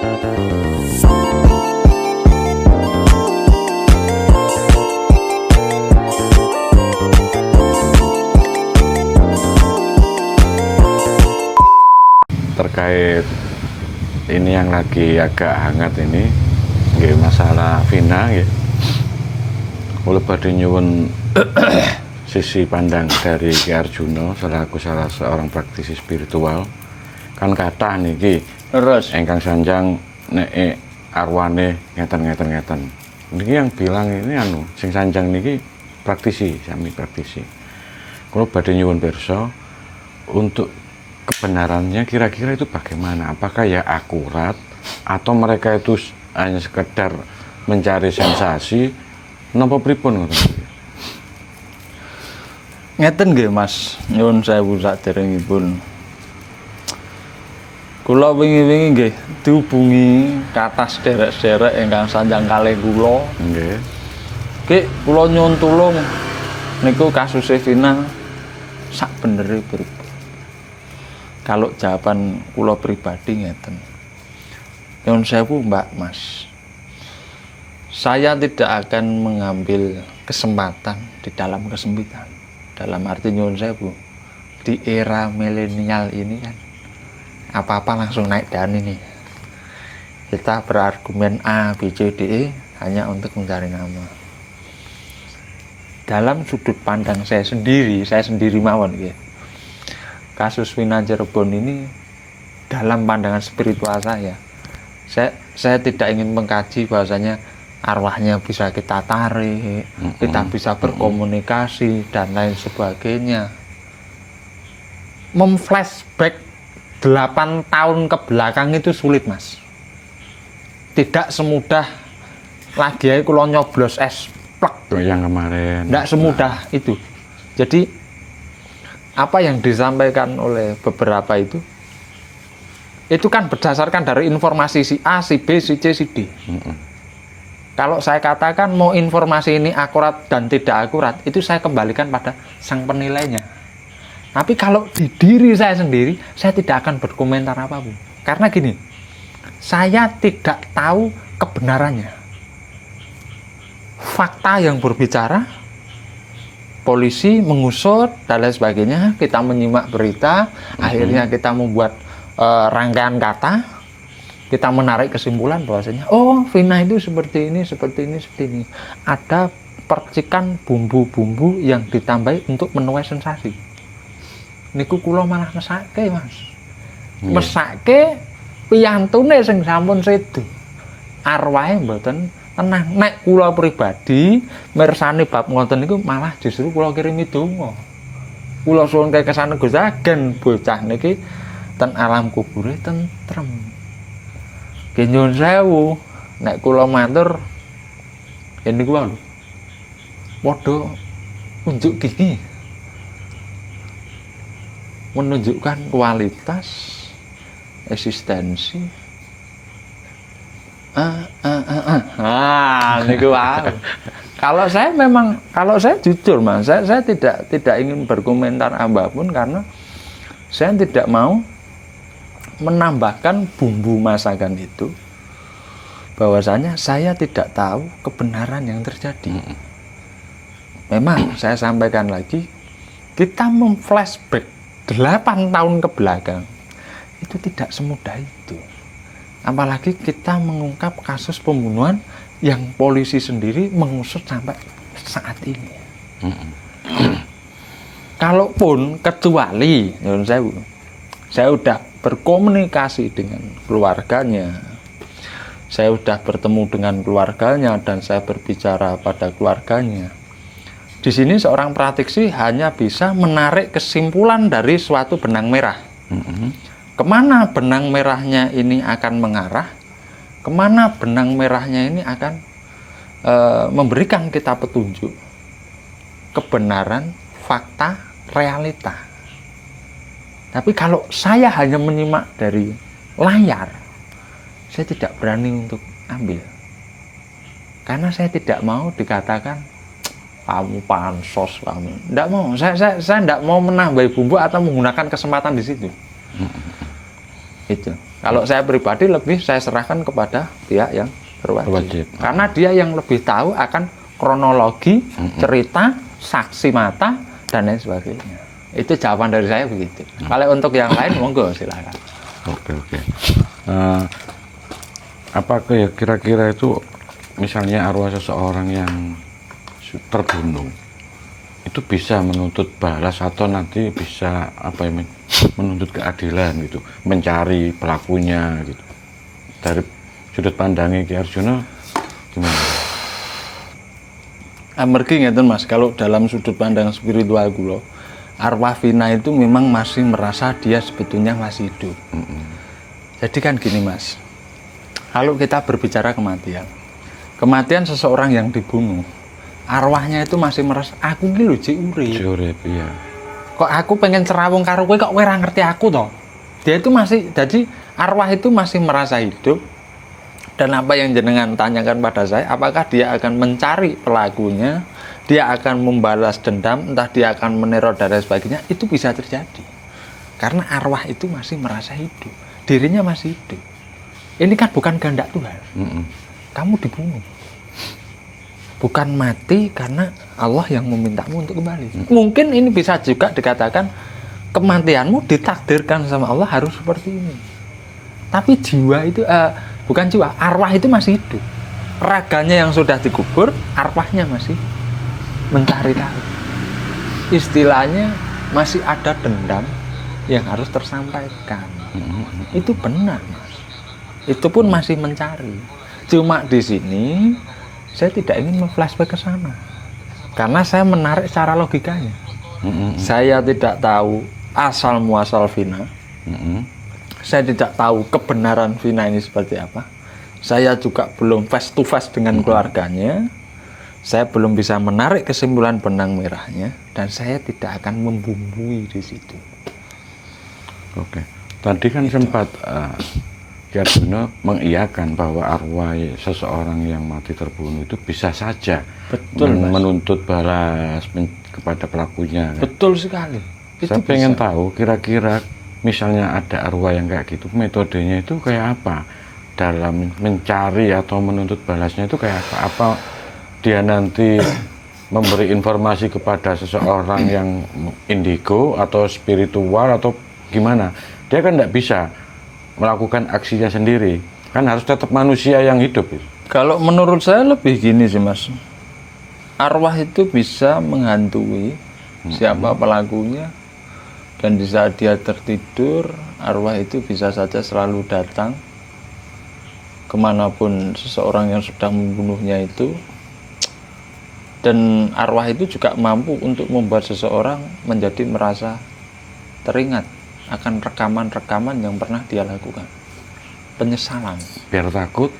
Terkait ini yang lagi agak hangat ini, nggih, masalah Vina nggih. Kula badhe nyuwun sisi pandang dari Ki Arjuna selaku salah seorang praktisi spiritual. Kan kathah niki terus ingkang sanjang nek arwane ngeten. Niki yang bilang ini sing sanjang niki praktisi, sami praktisi. Kula badhe nyuwun pirsa untuk kebenarannya kira-kira itu bagaimana? Apakah ya akurat atau mereka itu hanya sekedar mencari sensasi? Napa pripun ngoten? ngeten nggih Mas, nyuwun sewu saderengipun. Kula wingi-wingi nggih dihubungi kathah sederek-sederek ingkang sanjang kalih kula. Nggih. Ki kula nyuwun tulung niku kasus Vina sak benere pripun. Kalau jawaban kula pribadi ngeten. Nyuwun sewu Mbak Mas. Saya tidak akan mengambil kesempatan di dalam kesempitan. Dalam arti nyuwun sewu, di era milenial ini kan apa-apa langsung naik daun ini. Kita berargumen A, B, C, D, E hanya untuk mencari nama. Dalam sudut pandang saya sendiri mawon gitu. Kasus Vina Cirebon ini dalam pandangan spiritual saya tidak ingin mengkaji bahwasanya arwahnya bisa kita tarik, kita bisa berkomunikasi dan lain sebagainya. Memflashback 8 tahun ke belakang itu sulit Mas. Tidak semudah lagi aja kalau nyoblos es plek Yang kemarin. tidak semudah itu. Jadi apa yang disampaikan oleh beberapa itu kan berdasarkan dari informasi si A, si B, si C, si D. Kalau saya katakan mau informasi ini akurat dan tidak akurat, itu saya kembalikan pada sang penilainya. Tapi kalau di diri saya sendiri, saya tidak akan berkomentar apapun. Karena gini, saya tidak tahu kebenarannya. Fakta yang berbicara, polisi mengusut dan lain sebagainya, kita menyimak berita, akhirnya kita membuat rangkaian kata, kita menarik kesimpulan bahwasanya oh Vina itu seperti ini. Ada percikan bumbu-bumbu yang ditambahi untuk menuai sensasi. Niku kula malah mesake Mas. Mesake piyantune sing sampun sedo. Arwahe mboten tenang. Nek kula pribadi mirsani bab ngoten niku malah justru kula kirimi donga. Kula suwun kesane Gusti agen bocah niki ten alam kubure tentrem. Ki nyuwun sewu nek kula matur ini ku lho. Padha unjuk gigi. Menunjukkan kualitas eksistensi. Niku wae. Kalau saya jujur Mas, saya tidak ingin berkomentar apapun karena saya tidak mau menambahkan bumbu masakan itu bahwasanya saya tidak tahu kebenaran yang terjadi. Memang saya sampaikan lagi, kita memflashback 8 tahun ke belakang itu tidak semudah itu. Apalagi kita mengungkap kasus pembunuhan yang polisi sendiri mengusut sampai saat ini. Kalaupun kecuali, saya sudah berkomunikasi dengan keluarganya, saya sudah bertemu dengan keluarganya dan saya berbicara pada keluarganya. Di sini seorang praktisi hanya bisa menarik kesimpulan dari suatu benang merah. Kemana benang merahnya ini akan mengarah, kemana benang merahnya ini akan memberikan kita petunjuk kebenaran, fakta, realita. Tapi kalau saya hanya menyimak dari layar, saya tidak berani untuk ambil. Karena saya tidak mau dikatakan kamu pansos, kamu tidak mau. Saya tidak mau menambah bumbu atau menggunakan kesempatan di situ. Itu. Kalau saya pribadi lebih saya serahkan kepada pihak yang berwajib. Karena dia yang lebih tahu akan kronologi, cerita, saksi mata, dan lain sebagainya. Itu jawaban dari saya begitu. Kalau untuk yang lain, monggo silakan. Oke. Apakah ya kira-kira itu misalnya arwah seseorang yang terbunuh itu bisa menuntut balas atau nanti bisa menuntut keadilan gitu, mencari pelakunya gitu. Dari sudut pandangnya Ki Arjuna gimana? Amargi ngeten Mas, kalau dalam sudut pandang spiritual kula, arwah Vina itu memang masih merasa dia sebetulnya masih hidup. Jadi kan gini Mas, kalau kita berbicara kematian seseorang yang dibunuh, arwahnya itu masih merasa aku iki lho jek urip. Iya. Kok aku pengen cerawung karo kowe kok kowe ora ngerti aku toh. Dia itu masih, jadi arwah itu masih merasa hidup. Dan apa yang jenengan tanyakan pada saya, apakah dia akan mencari pelakunya, dia akan membalas dendam, entah dia akan meneror dan lain sebagainya, itu bisa terjadi. Karena arwah itu masih merasa hidup, dirinya masih hidup. Ini kan bukan kehendak Tuhan. Kamu dibunuh. Bukan mati karena Allah yang memintamu untuk kembali. Mungkin ini bisa juga dikatakan kematianmu ditakdirkan sama Allah harus seperti ini. Tapi jiwa itu, bukan jiwa, arwah itu masih hidup. Raganya yang sudah dikubur, arwahnya masih mencari tahu. Istilahnya masih ada dendam yang harus tersampaikan. Itu benar, Mas. Itu pun masih mencari. Cuma di sini saya tidak ingin flashback ke sana. Karena saya menarik secara logikanya. Saya tidak tahu asal muasal Vina. Saya tidak tahu kebenaran Vina ini seperti apa. Saya juga belum face to face dengan keluarganya. Saya belum bisa menarik kesimpulan benang merahnya, dan saya tidak akan membumbui di situ. Oke. Tadi kan sempat Ki Arjuna mengiyakan bahwa arwah seseorang yang mati terbunuh itu bisa saja menuntut balas kepada pelakunya. Kan? Betul sekali. Saya pengen tahu kira-kira misalnya ada arwah yang kayak gitu, metodenya itu kayak apa dalam mencari atau menuntut balasnya itu kayak apa? Apa dia nanti memberi informasi kepada seseorang yang indigo atau spiritual atau gimana? Dia kan tidak bisa melakukan aksinya sendiri, kan harus tetap manusia yang hidup. Kalau menurut saya lebih gini sih Mas, arwah itu bisa menghantui siapa pelakunya. Dan di saat dia tertidur, arwah itu bisa saja selalu datang kemanapun seseorang yang sudah membunuhnya itu. Dan arwah itu juga mampu untuk membuat seseorang menjadi merasa teringat akan rekaman-rekaman yang pernah dia lakukan. Penyesalan. Biar takut,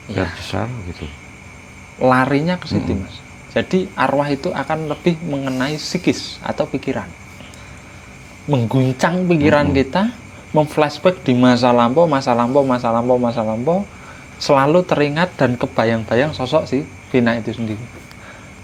biar besar gitu. Larinya ke situ Mas. Jadi arwah itu akan lebih mengenai psikis atau pikiran. Mengguncang pikiran kita, memflashback di masa lampau, selalu teringat dan kebayang-bayang sosok si Vina itu sendiri.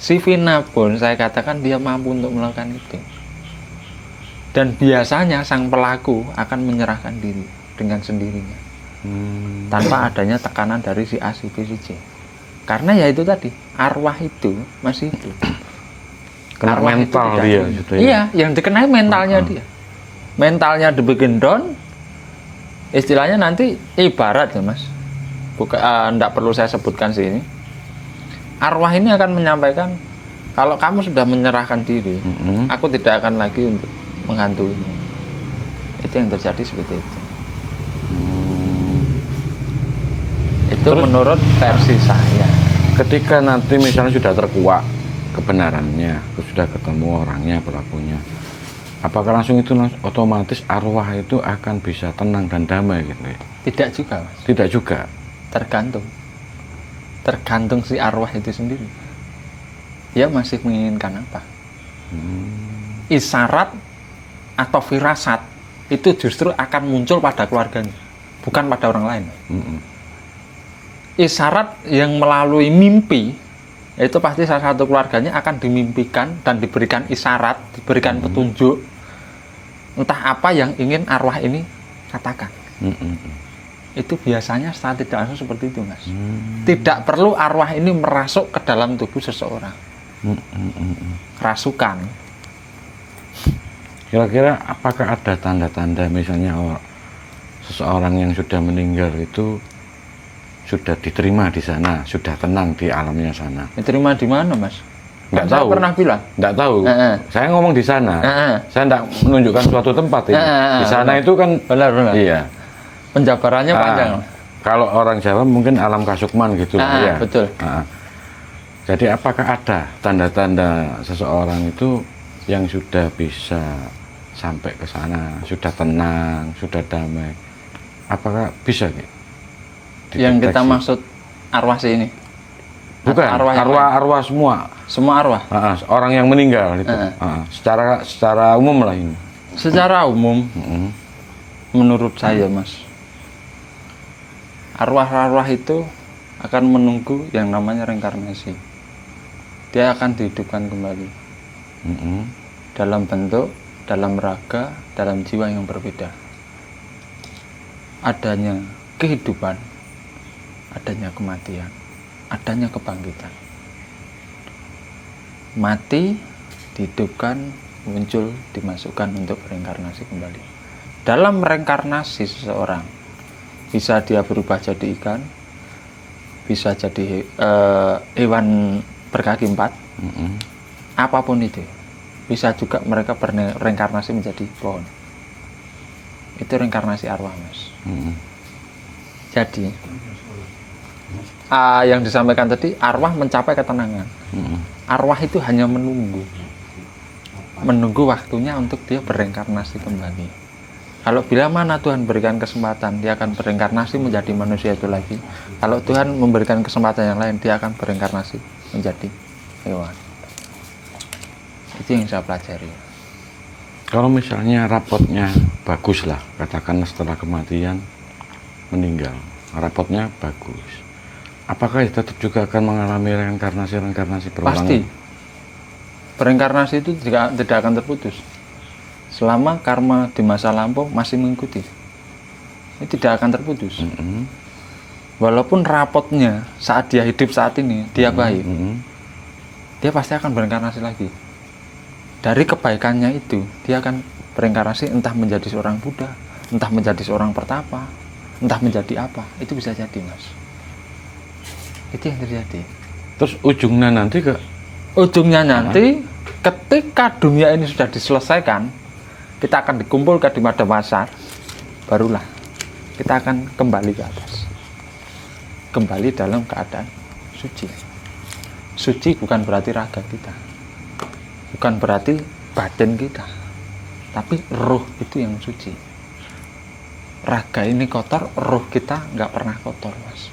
Si Vina pun saya katakan dia mampu untuk melakukan itu. Dan biasanya sang pelaku akan menyerahkan diri dengan sendirinya. Tanpa adanya tekanan dari si A, si B, si C. Karena ya itu tadi, arwah itu masih hidup. Kena arwah mental dia gitu ya. Iya, yang dikenai mentalnya dia. Mentalnya dibikin down. Istilahnya nanti ibarat ya Mas. Enggak perlu saya sebutkan sini. Arwah ini akan menyampaikan, kalau kamu sudah menyerahkan diri, aku tidak akan lagi untuk menghantuimu. Itu yang terjadi seperti itu. Itu terus, menurut versi saya. Ketika nanti misalnya sudah terkuak kebenarannya, sudah ketemu orangnya, pelakunya, apakah langsung itu otomatis arwah itu akan bisa tenang dan damai gitu ya? Tidak juga Mas. Tidak juga. Tergantung si arwah itu sendiri. Dia masih menginginkan apa? Isyarat atau firasat itu justru akan muncul pada keluarganya, bukan pada orang lain. Isyarat yang melalui mimpi itu pasti salah satu keluarganya akan dimimpikan dan diberikan isyarat, diberikan petunjuk entah apa yang ingin arwah ini katakan. Itu biasanya secara tidak langsung seperti itu, Mas. Tidak perlu arwah ini merasuk ke dalam tubuh seseorang. Rasukan. Kira-kira apakah ada tanda-tanda misalnya seseorang yang sudah meninggal itu sudah diterima di sana, sudah tenang di alamnya sana? Diterima di mana, Mas? Nggak Kan saya tahu. pernah bilang. Nggak tahu. Saya ngomong di sana. Saya nggak menunjukkan suatu tempat ini. Di sana benar. itu kan Benar. iya. Penjabarannya panjang. Kalau orang Jawa mungkin alam kasukman gitu. Ya. Betul. Jadi apakah ada tanda-tanda seseorang itu yang sudah bisa sampai ke sana, sudah tenang, sudah damai? Apakah bisa nih? Yang kita maksud arwah sih ini? Bukan, arwah semua. Semua arwah? Orang yang meninggal itu. Secara umum lah ini. Secara umum, menurut saya, Mas, arwah-arwah itu akan menunggu yang namanya reinkarnasi. Dia akan dihidupkan kembali dalam bentuk, dalam raga, dalam jiwa yang berbeda. Adanya kehidupan, adanya kematian, adanya kebangkitan. Mati, dihidupkan, muncul, dimasukkan untuk reinkarnasi kembali. Dalam reinkarnasi seseorang, bisa dia berubah jadi ikan, bisa jadi hewan berkaki 4, apapun itu. Bisa juga mereka bereinkarnasi menjadi pohon. Itu reinkarnasi arwah, Mas. Jadi yang disampaikan tadi, arwah mencapai ketenangan. Arwah itu hanya menunggu waktunya untuk dia bereinkarnasi kembali. Kalau bila mana Tuhan berikan kesempatan, dia akan bereinkarnasi menjadi manusia itu lagi. Kalau Tuhan memberikan kesempatan yang lain, dia akan bereinkarnasi menjadi hewan. Itu yang saya pelajari. Kalau misalnya rapotnya bagus lah, katakanlah setelah kematian meninggal, rapotnya bagus, apakah tetap juga akan mengalami reinkarnasi berulang? Pasti. Reinkarnasi itu tidak akan terputus. Selama karma di masa lampau masih mengikuti, ini tidak akan terputus. Walaupun rapotnya saat dia hidup saat ini dia baik, dia pasti akan bereinkarnasi lagi. Dari kebaikannya itu dia akan bereinkarnasi, entah menjadi seorang Buddha, entah menjadi seorang pertapa, entah menjadi apa. Itu bisa jadi, Mas. Itu yang terjadi. Terus ujungnya nanti ketika dunia ini sudah diselesaikan, kita akan dikumpulkan di Madang Masar, barulah kita akan kembali ke atas, kembali dalam keadaan suci. Suci bukan berarti raga kita, bukan berarti batin kita, tapi roh itu yang suci. Raga ini kotor, roh kita nggak pernah kotor, Mas.